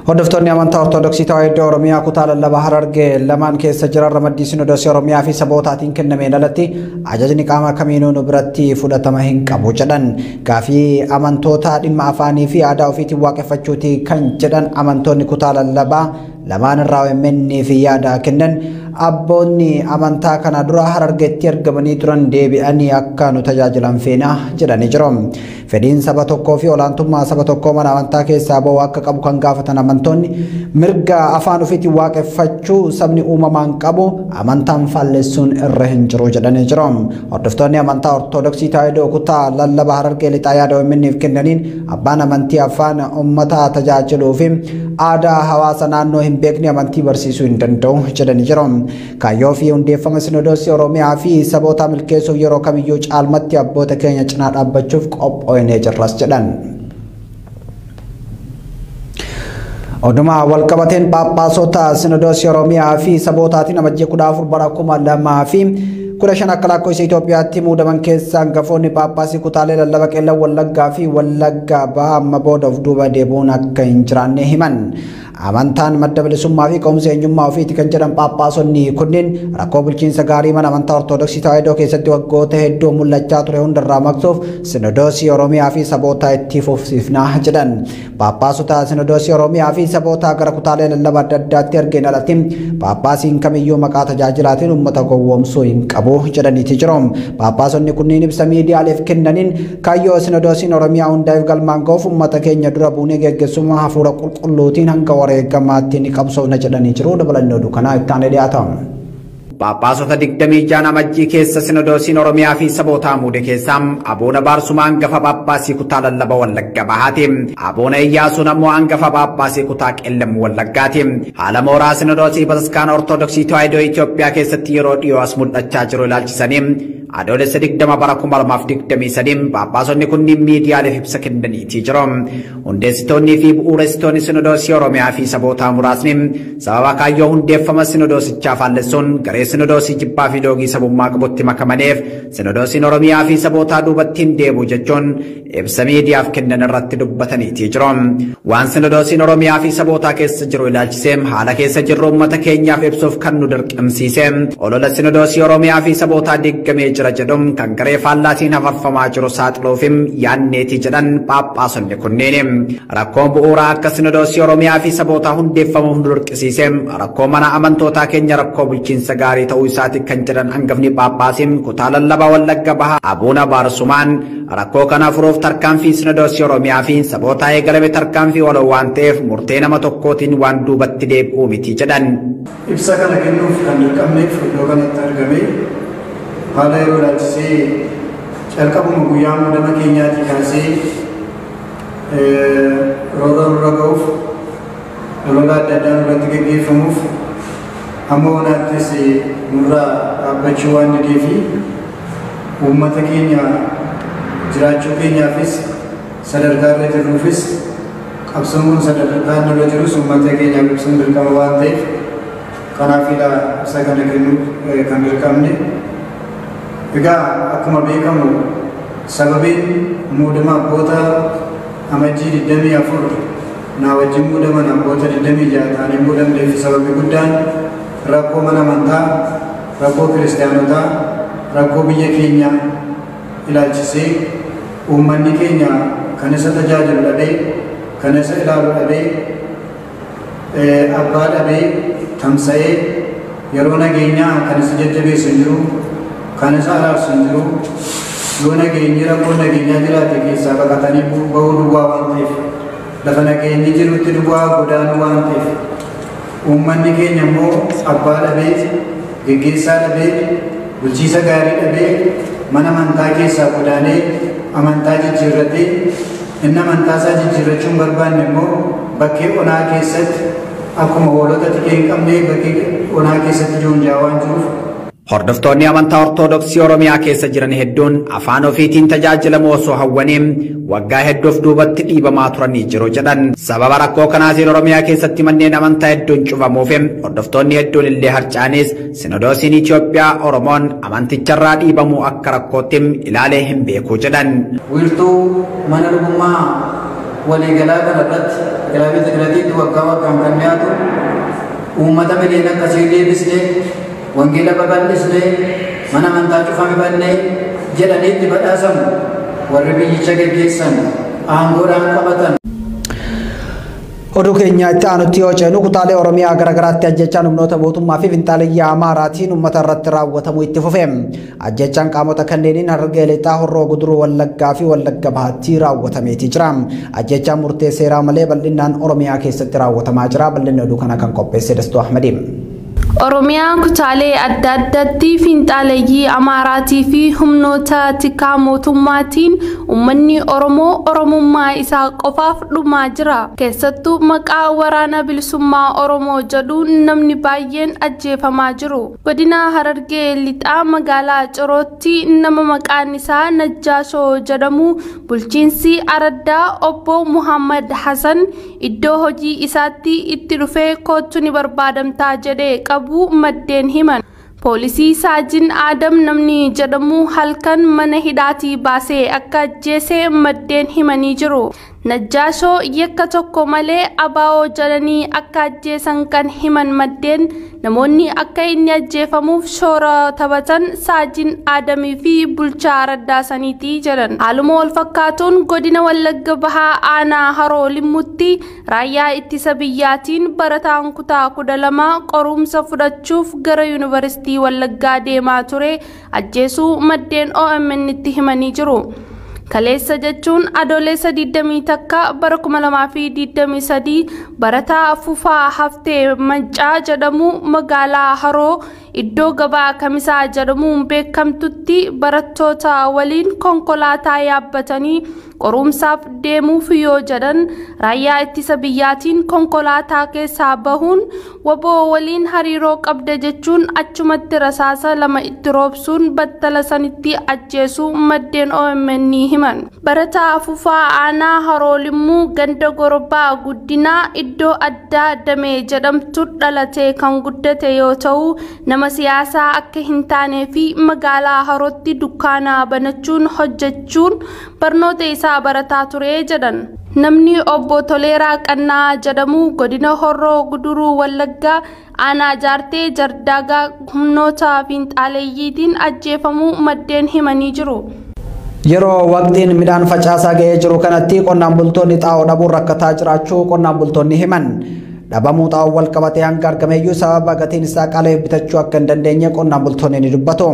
Hordoftoonni amantaa Ortodoksii Tawaahidoo Oromiyaa kutaa lallabaa Harargee lamaan keessa jiran ramaddii Sinodoosii Oromiyaa fi sabootaatiin kennameen alatti ajajni qaama kamiinuu nu biratti fudhatama hin qabu jedhan. Gaafii amantoota dhimma afaanii fi aadaa ofiitiin waaqeffachuuti kan jedhan amantoonni kutaa lallabaa lamaan irraa OMN fi yaada kennan abboonni amantaa kana dura Harargeetti argamanii turan deebi'anii akka nu tajaajilan feena jedhanii jiru. Fedhiin saba tokkoo fi olaantummaa saba tokkoo mana amantaa keessaa ba'uu akka qabu kan gaafatan amantoonni mirga afaan ofiitiin waaqeffachuu sabni uumamaan qabu amantaan faallessuun irra hin jiru jedhanii jiru. Hordoftoonni amantaa Ortodoksii Tawaahidoo kutaa lallabaa Harargee lixaa yaada OMN'f kennaniin abbaan amantii afaan uummataa tajaajiluu fi aadaa hawaasa naannoo hin beekne amantii barsiisuu hin danda'u jedhanii jiru. Kaayyoo fi hundeeffama Sinodoosii Oromiyaa fi saboota milkeessuuf yeroo kamiyyuu caalmatti abboota keenya cinaa dhaabbachuuf qophoofnee jirras jedhan. Oduma walqabateen Phaaphaasota Sinodoosii Oromiyaa fi sabootaatiin amajjii 14 bara 2002 fi 15 akka lakkoofsa Itoophiyaatti muudaman keessa hangafoonni Phaaphaasii kutaalee lallaba qeellan Wallaggaa fi Wallaggaa bahaa amma booda of duuba deebi'uun akka hin jiraanne himan. Amantaan madda bilisummaa fi ka'umsa eenyummaa ofiiti kan jedhan Phaaphaasonni kunneen rakkoo bulchiinsa gaarii mana amantaa Ortodoksii Tawaahidoo keessatti waggoota hedduu mul'achaa ture hundarraa maqsuuf Sinodoosii Oromiyaa fi saboota itti fufsiifnaa jedhan. Phaaphaasota Sinodoosii Oromiyaa fi saboota gara kutaalee lallaba adda addaatti argeen alatti Phaaphaasiin kamiyyuu maqaa tajaajilaatiin uummata gowwoomsuu hin qabu jedhaniiti jiru. Phaaphaasonni kunneen ibsa miidiyaaleef kennaniin kaayyoo Sinodoosiin Oromiyaa hundaa'eef galmaan ga'uuf uummata keenya dura buunee geggeessummaa hafuura qulqulluutiin hanga wareegamaatti ni qabsoofna jedhanii jiru. Dabalannoo dukanaa ittaanee dhiyaatama. Phaaphaasota 26 amajjii keessa Sinodoosiin Oromiyaa fi saboota muude keessaa Aboona Baarsumaa hangafa Phaaphaasii kutaa lallaba Wallagga bahaati. Aboona Iyyaasuun ammoo hangafa Phaaphaasii kutaa qeellam Wallaggaati. Haala mooraa Sinodoosii Bataskaana Ortodoksii Tawaahidoo Itoophiyaa keessatti yeroo dhiyoo as mul'achaa jiru ilaalchisanii adoolessa 20 bara 2023 Phaaphaasonni kunniin miidiyaaleef ibsa kennaniitii jiru. Hundeessitoonnii fi bu'uuressitoonni Sinodoosii Oromiyaa fi saboota muraasni sababa kaayyoo hundeeffama Sinodoosichaa faallessuun garee Sinodoosii jibbaa fi loogii sabummaa qabutti makamaniif Sinodoosiin Oromiyaa fi saboota duubattiin deebi'u jechuun ibsa miidiyaaf kennan irratti dubbataniitii jiru. Waan Sinodoosiin Oromiyaa fi saboota keessa jiru ilaalchisee haala keessa jirru uummata keenyaaf ibsuuf kan nu dirqamsiise olola Sinodoosii Oromiyaa fi saboota deeggamee jira jedhum kan garee faallaatiin hafarfamaa jiru saaxiluufim yaanneeti jedhan Phaaphaasonni kunneen. Rakkoon bu'uuraa akka Sinodoosii Oromiyaa fi saboota hundeeffamuuf nu dirqisiise rakkoo mana amantootaa keenya rakkoo bulchiinsa gaarii ta'uu isaati kan jedhan hangafni Phaaphaasiin kutaa lallabaa Wallagga bahaa Aboona Baarsumaan rakkoo kana furuuf tarkaanfii Sinodoosii Oromiyaa fi saboota eegalame tarkaanfii waloo waan ta'eef murtee nama tokkootiin waan duubatti deebi'uu miti jedhan. Ibsa kana kennuuf kan dirqamneef iddoo kanatti argame haala yeroo ilaalchisee calqabuma guyyaa muudama keenyaatii kaasee roora nurra ga'uuf olola adda addaa nurratti gaggeeffamuuf amma wanaattis nurraa dhaabbachuu waan dideefi uummata keenya jiraachuu keenyaafis sadarkaa irra jirruufis qabsamuun sadarkaa nurra jirus uummata keenyaaf ibsuun dirqama waan ta'eef kanaafidha isa kana kennuuf kan dirqamne. Egaa akkuma beekamu sababiin muudama abboota amajjii 24 naa wajjin muudaman abboota 26 ta'anii muudamneef sababii guddaan rakkoo mana amantaa, rakkoo kiristaanotaa, rakkoo biyya keenya ilaalchisee uummanni keenya kan isa tajaajilu dhabee, kan isa ilaalu dhabee, abbaa dhabee, tamsa'ee yeroo nageenyaa kan isa jajjabeessu hin jiru, kan isa araarsu hin jiru. Yoo nageenyi rakkoo nageenyaa jiraate keessaa baqatanii bahuu duwwaa waan ta'eef lafa nageenyi jirutti duwwaa godaanuu waan ta'eef uummanni keenya immoo abbaa dhabee, geggeessaa dhabee, bulchiisa gaarii dhabee mana amantaa keessaa godaanee amantaa jijjiirratee inni amantaa isaa jijjiirrachuun barbaanne immoo bakkee onaa keessatti akkuma hoolota tikee hin qabne bakkee onaa keessatti joonjaa waan jiruuf. Hordoftoonni amantaa Ortodoksii Oromiyaa keessa jiran hedduun afaan ofiitiin tajaajilamu osoo hawwaniin waggaa hedduuf duubatti dhiibamaa turanii jiru jedhan. Sababa rakkoo kanaatiin Oromiyaa keessatti manneen amantaa hedduun cufamuuf hordoftoonni hedduun illee harcaanis Sinodoosiin Itoophiyaa Oromoon amanticharraa dhiibamuu akka rakkootti ilaalee hin beeku jedhan. Wiirtuu mana lubummaa waliigalaa kanarratti kilaabii Tigraatiitti waggaa waggaan kan dhiyaatu uummata miliyoona akkasii deebisnee wangeela babal'isnee mana amantaa cufame bannee jedhaniitti badhaasamu warri biyyicha geggeessan aangoodhaan qabatan. Oduu keenya itti aanutti yoo ceenu kutaalee Oromiyaa garagaraatti ajjechaan humnoota mootummaa fi finxaaliyyaa Amaaraatiin uummata irratti raawwatamu itti fufe. Ajjechaan qaamota kanneeniin Harargee Lixaa, Horroo Guduruu, Wallaggaa fi Wallagga Bahaatti raawwatameeti jira. Ajjechaan murtee seeraa malee bal'inaan Oromiyaa keessatti raawwatamaa jira. Bal'inni oduu kana kan qopheesse Dastuu Ahmadi. Oromiyaan kutaalee adda addaatti finxaaleeyyii Amaaraatii fi humnoota tikaa mootummaatiin uummanni Oromoo Oromummaa isaa qofaaf dhumaa jira. Keessattuu maqaa waraana bilisummaa Oromoo jedhuun namni baay'een ajjeefamaa jiru. Godina Harargee Lixaa magaalaa Corootti nama maqaan isaa Najjaashoo jedhamu bulchiinsi Araddaa obbo Muhammad Hassan iddoo hojii isaatti itti dhufee kootu ni barbaadamtaa jedhee qabu maddeen himan. Poolisii Saajin Adam namni jedhamu halkan mana hidhaatii baasee akka ajjeese maddeen himanii jiru. Najjaashoo yakka tokko malee abaa'oo jedhanii akka ajjeesan kan himan maddeen namoonni akka inni ajjeefamuuf shoora taphatan Saajin Adamii fi bulchaa Araddaa saniitii jedhan. Haaluma wal fakkaatuun godina Wallagga Bahaa aanaa Haroo Limmuutti raayyaa ittisa biyyaatiin barataan kutaa 12 qorumsa fudhachuuf gara yuunivarsiitii Wallaggaa deemaa ture ajjeesuu maddeen OMN itti himanii jiru. Kaleessa jechuun adoolessa 20 takka bara 2023 barataa Fufaa Haftee Mancaa jedhamu magaalaa Haroo iddoo gabaa Kamisaa jedhamuun beekamtutti barattoota waliin konkolaataa yaabbatanii qorumsaaf deemuuf yoo jedhan raayyaa ittisa biyyaatiin konkolaataa keessaa bahuun waboo waliin hariiroo qabda jechuun achumatti rasaasa 2 itti roobsuun battala sanitti ajjeesuu maddeen OMN himan. Barataa Fufaa aanaa Haroo Limmuu ganda Gorbaa Guddinaa iddoo addaa Damee jedhamtu dhalatee kan guddate yoo ta'u nama siyaasaa akka hin taanee fi magaalaa Harootti dukkaana banachuun hojjechuun barnoota isaa barataa ture jedhan. Namni obbo Toleeraa Qannaa jedhamu godina Horroo Guduruu Wallaggaa aanaa Jaartee Jardaagaa humnoota finxaaleeyyiitiin ajjeefamuu maddeen himanii jiru. Yeroo waqtiin midhaan facaasaa ga'ee jiru kanatti qonnaan bultoonni xaa'oo dhabuun rakkataa jiraachuu qonnaan bultoonni himan. Dhabamuu xaa'oo wal qabatee hanga argameeyyuu sababa gatiin isaa qaala'ee bitachuu akka hin dandeenye qonnaan bultoonni ni dubbatu.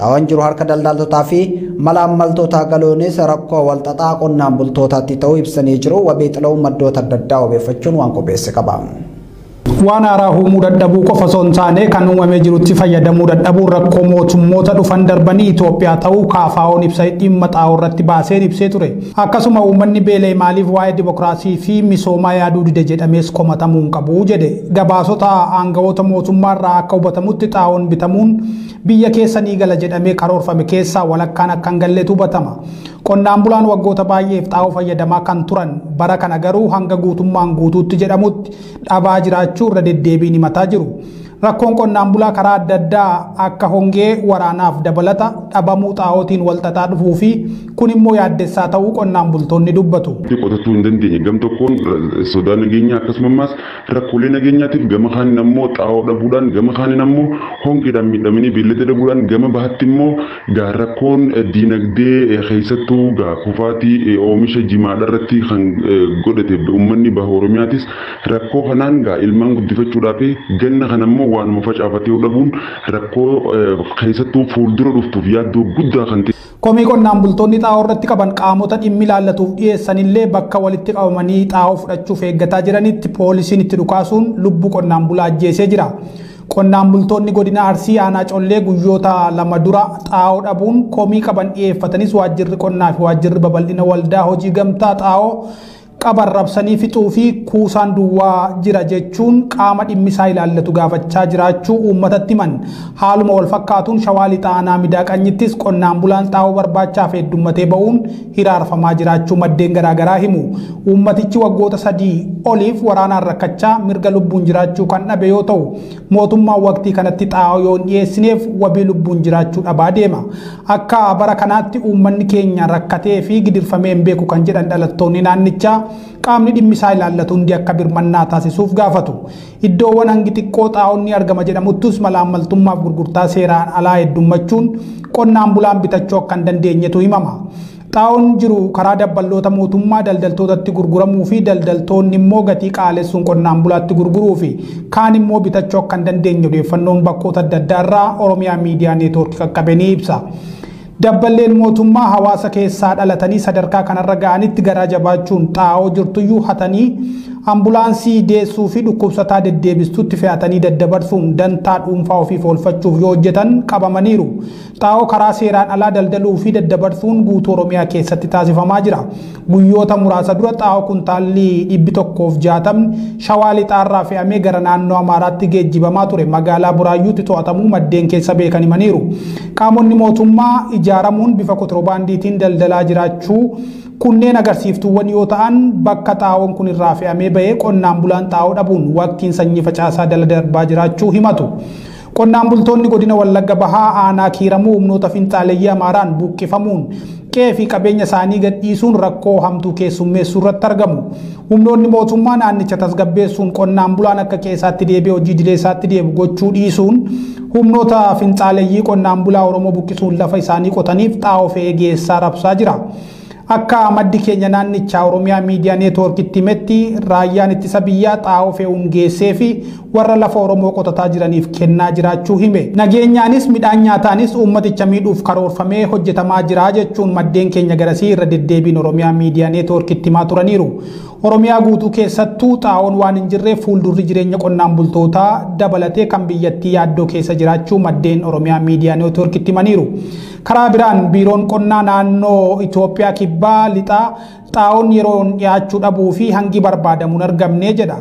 Xaa'oon jiru harka daldaltootaa fi malaammaltootaa galuunis rakkoo wal xaxaa qonnaan bultootaatti ta'uu ibsanii jiru. Wabii xila'uu maddoota adda addaa obeeffachuun waan qopheesse qaba. Waan haaraa uumuu dadhabuu qofa osoo hin taane kan uumamee jirutti fayyadamuu dadhabuun rakkoo mootummoota dhufan darbanii Itoophiyaa ta'uu KFO'n ibsa dhimma xaa'oo irratti baasee ibsee ture. Akkasuma uummanni beela'e maaliif waa'ee dimokiraasii fi misoomaa yaaduu dide jedhamees komatamuu hin qabu jedhe. Gabaasota aangawoota mootummaarraa akka hubatamutti xaa'oon bitamuun biyya keessa ni gala jedhamee karoorfame keessaa walakkaan akka hin galleetu hubatama. Qonnaan bulaan waggoota baay'eef xaa'oo fayyadamaa kan turan bara kana garuu hanga guutummaan guutuutti jedhamutti dhabaa jiraachuu irra deddeebiin himataa jiru. Rakkoon qonnaan bulaa karaa adda addaa akka hongee waraanaaf dabalata dhabamuu xaa'ootiin wal xaxaa dhufuu fi kun immoo yaaddessaa ta'uu qonnaan bultoonni dubbatu. Qotachuu hin dandeenye gam tokkoon sodaa nageenyaa akkasumas rakkoolee nageenyaatiif gama kaaniin ammoo xaa'oo dhabuudhaan gama kaaniin ammoo hongeedhaan miidhamanii beellada dhabuudhaan gama bahatti immoo rakkoon diinagdee keessattuu kufaatii oomisha jimaadhaa irratti kan godhate uummanni baha Oromiyaatis rakkoo kanaan ilmaan guddifachuudhaa fi ganna kan ammoo waanuma facaafatee dhabuun rakkoo keessattuu fuuldura dhuftuuf yaaddoo guddaa kan ta'e. Komii qonnaan bultoonni xaa'oo irratti qaban qaamota dhimmi ilaallatuuf dhiyeessanillee bakka walitti qabamanii xaa'oo fudhachuuf eeggataa jiranitti poolisiin itti dhukaasuun lubbuu qonnaan bulaa ajjeesee jira. Qonnaan bultoonni godina Arsii aanaa Collee guyyoota 2 dura xaa'oo dhabuun komii qaban dhiyeeffatanis waajjirri qonnaa fi waajjirri babal'ina waldaa hojii gamtaa xaa'oo qaban rabsanii fixuu fi kuusaan duwwaa jira jechuun qaama dhimmisaa ilaallatu gaafachaa jiraachuu uummatatti himan. Haaluma wal fakkaatuun Shawaa Lixaa aanaa Midaaqanyittis qonnaan bulaan xaa'oo barbaachaaf heddummatee ba'uun hiraarfamaa jiraachuu maddeen garaagaraa himu. Uummatichi waggoota 3 oliif waraanaan rakkachaa mirga lubbuun jiraachuu kan dhabe yoo ta'u mootummaan waqtii kanatti xaa'oo yoo dhiyeessineef wabii lubbuun jiraachuu dhabaa deema. Akka bara kanaatti uummanni keenya rakkatee fi gidirfamee hin beeku kan jedhan dhalattoonni naannichaa qaamni dhimmi isaa ilaallatu hundi akka birmannaa taasisuuf gaafatu. Iddoowwan hangi xiqqoo xaa'oon ni argama jedhamuttus malaammaltummaaf gurgurtaa seeraan alaa heddummachuun qonnaan bulaan bitachuu akka hin dandeenyetu himama. Xaa'oon jiru karaa dabballoota mootummaa daldaltootatti gurguramuu fi daldaltoonni immoo gatii qaalessuun qonnaan bulaatti gurguruu fi kaan immoo bitachuu akka hin dandeenye odeeffannoon bakkoota adda addaa irraa Oromiyaa Miidiyaa Neetwoorkii qaqqabe ni ibsa. Dabballeen mootummaa hawaasa keessaa dhalatanii sadarkaa kanarra ga'anitti garaa jabaachuun xaa'oo jirtuyyuu hatanii ambulaansii deessuu fi dhukkubsataa deddeebistuutti fe'atanii daddabarsuun dantaa dhuunfaa ofiif oolfachuuf yoo hojjetan qabamaniiru. Xaa'oo karaa seeraan alaa daldaluu fi daddabarsuun guutuu Oromiyaa keessatti taasifamaa jira. Guyyoota muraasa dura xaa'oo kuntaalli 160 Shawaa Lixaarraa fe'amee gara naannoo Amaaraatti geejjibamaa ture magaalaa Buraayyuutti to'atamuu maddeen keessa beekan himaniiru. Qaamonni mootummaa ijaaramuun bifa kontiroobaandiitiin daldalaa jiraachuu kunneen agarsiiftuuwwan yoo ta'an bakka xaa'oon kun irraa fe'amee bahee qonnaan bulaan xaa'oo dhabuun waqtiin sanyii facaasaa dala darbaa jiraachuu himatu. Qonnaan bultoonni godina Wallagga Bahaa aanaa Kiiramuu humnoota finxaaleeyyii Amaaraan buqqifamuun qe'ee fi qabeenya isaanii gadhiisuun rakkoo hamtuu keessummeessuu irratti argamu. Humnoonni mootummaa naannicha tasgabbeessuun qonnaan bulaan akka qe'eesaatti deebi'ee hojii idilee isaatti deebi'u gochuu dhiisuun humnoota finxaaleeyyii qonnaan bulaa Oromoo buqqisuun lafa isaanii qotaniif xaa'oo fe'ee geessaa rabsaa jira. Akka maddi keenya naannichaa Oromiyaa Miidiyaa Neetwoorkiitti himetti raayyaan ittisa biyyaa xaa'oo fe'uun geessee fi warra lafa Oromoo qotataa jiraniif kennaa jiraachuu hime. Nageenyaanis midhaan nyaataanis uummaticha miidhuuf karoorfamee hojjetamaa jira jechuun maddeen keenya garasii irra deddeebiin Oromiyaa Miidiyaa Neetwoorkiitti himaa turaniiru. Oromiyaa guutuu keessattuu xaa'oon waan hin jirreef fuuldurri jireenya qonnaan bultootaa dabalatee kan biyyattii yaaddoo keessa jiraachuu maddeen Oromiyaa Miidiyaa Neetwoorkiitti himaniiru. Karaa biraan biiroon qonnaa naannoo Itoophiyaa kibbaa lixaa xaa'oon yeroon dhiyaachuu dhabuu fi hangi barbaadamuun argamne jedha.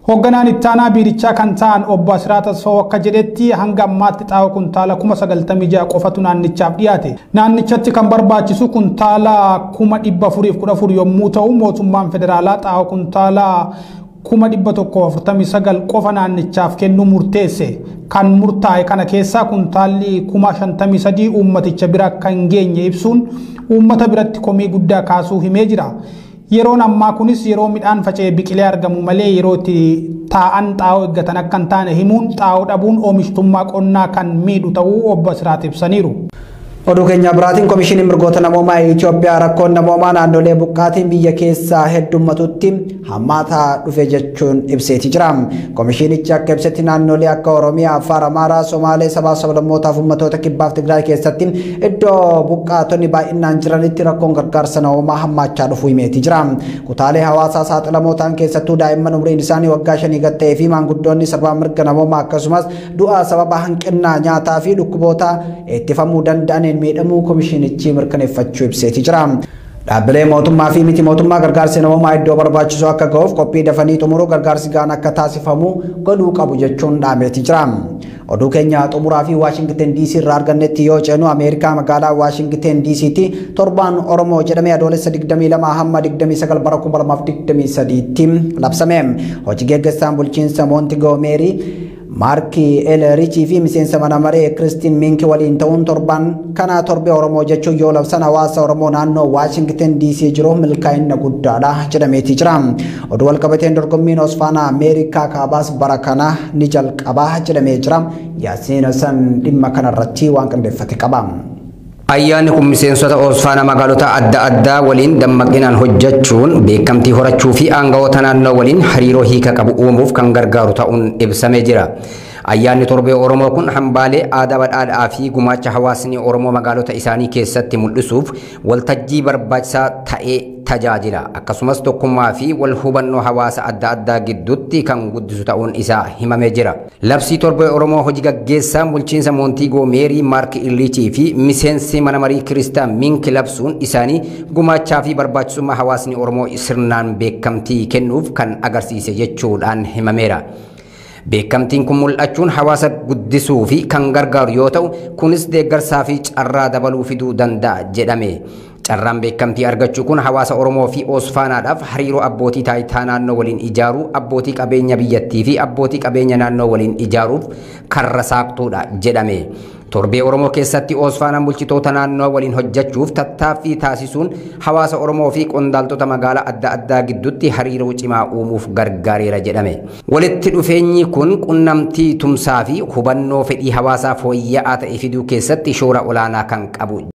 Hoogganaan ittaanaa biirichaa kan ta'an obbo Asiraat Tasfaa'oo akka jedhetti hanga ammaatti xaa'oo kuntaala 96,000 qofatu naannichaaf dhiyaate. Naannichatti kan barbaachisu kuntaala 414 yommuu ta'u mootummaan federaalaa xaa'oo kuntaala 149 qofa naannichaaf kennuu murteesse. Kan murtaa'e kana keessaa kuntaalli 53 uummaticha bira akka hin geenye ibsuun uummata biratti komii guddaa kaasuu himee jira. Yeroon ammaa kunis yeroo midhaan faca'ee biqilee argamu malee yeroo itti taa'an xaa'oo eeggatan akka hin taane himuun xaa'oo dhabuun oomishtummaa qonnaa kan miidhu ta'uu obbo Asiraat ibsaniiru. Oduu keenya biraatiin Komishinii Mirgoota Namoomaa Itoophiyaa rakkoon namoomaa naannolee buqqaatiin biyya keessaa heddummatutti hammaataa dhufe jechuun ibseeti jira. Komishinichi akka ibsetti naannolee akka Oromiyaa, Affaar, Amaaraa, Somaalee, sabaa sablammootaa fi uummattoota kibbaaf Tigraay keessatti iddoo buqqaatonni baay'inaan jiranitti rakkoon gargaarsa namoomaa hammaachaa dhufuu himeeti jira. Kutaalee hawaasaa saaxilamootaan keessattuu daa'imman umriin isaanii waggaa 5 gad ta'ee fi maanguddoonni sarbaa mirga namoomaa akkasumas du'aa sababa hanqina nyaataa fi dhukkuboota ittifamuu danda'aniin miidhamuu komishinichi mirkaneeffachuu ibseeti jira. Dhaabbilee mootummaa fi miti mootummaa gargaarsi namoomaa iddoo barbaachisu akka ga'uuf qophii dafanii xumuruu gargaarsi gahaan akka taasifamu godhuu qabu jechuun dhaameeti jira. Oduu keenya xumuraa fi Waashingten DC irraa argannetti yoo ceenu Ameerikaa magaalaa Waashingten DC'tti torbaan Oromoo jedhamee adoolessa 22 hamma 29 bara 2023tti labsame. Hojii gaggeessaan bulchiinsa Moontigoomeerii Marki Elerichi fi miseensa mana maree Kristiin Minki waliin ta'uun torban kana torbee Oromoo jechuun yoo labsan hawaasa Oromoo naannoo Waashingten DC jiru milkaa'ina guddaadha jedhameeti jira. Oduu walqabateen dorgommiin Osfaanaa Ameerikaa kaabaas bara kana ni jalqabaa jedhamee jira. Yaasiin san dhimma kanarratti waan qindeeffate qaba. Ayyaanni kun miseensota Osfaanaa magaalota adda addaa waliin dammaqinaan hojjechuun beekamtii horachuu fi aangawoota naannoo waliin hariiroo hiika qabu uumuuf kan gargaaru ta'uun ibsamee jira. Ayyaanni torbee Oromoo kun hambaalee aadaa badhaadhaa fi gumaacha hawaasni Oromoo magaalota isaanii keessatti mul'isuuf waltajjii barbaachisaa ta'ee tajaajila. Akkasumas tokkummaa fi wal hubannoo hawaasa adda addaa gidduutti kan guddisu ta'uun isaa himamee jira. Labsii torbee Oromoo hojii gaggeessaan bulchiinsa Moontigoomeerii Mark Illichii fi miseensi mana marii Kiristaan Minki labsuun isaanii gumaachaa fi barbaachisummaa hawaasni Oromoo sirnaan beekamtii kennuuf kan agarsiise jechuudhaan himameera. Beekamtiin kun mul'achuun hawaasa guddisuu fi kan gargaaru yoo ta'u kunis deeggarsaa fi carraa dabaluu fiduu danda'a jedhame. Carraan beekamtii argachuu kun hawaasa Oromoo fi Osfaanaadhaaf hariiroo abbootii taayitaa naannoo waliin ijaaruu, abbootii qabeenya biyyattii fi abbootii qabeenya naannoo waliin ijaaruuf karra saaqtuudha jedhame. Torbee Oromoo keessatti Osfaanaan bulchitoota naannoo waliin hojjechuuf tattaaffii taasisuun hawaasa Oromoo fi qondaaltota magaalaa adda addaa gidduutti hariiroo cimaa uumuuf gargaareera jedhame. Walitti dhufeenyi kun qunnamtii tumsaa fi hubannoo fedhii hawaasaa fooyya'aa ta'e fiduu keessatti shoora olaanaa kan qabu.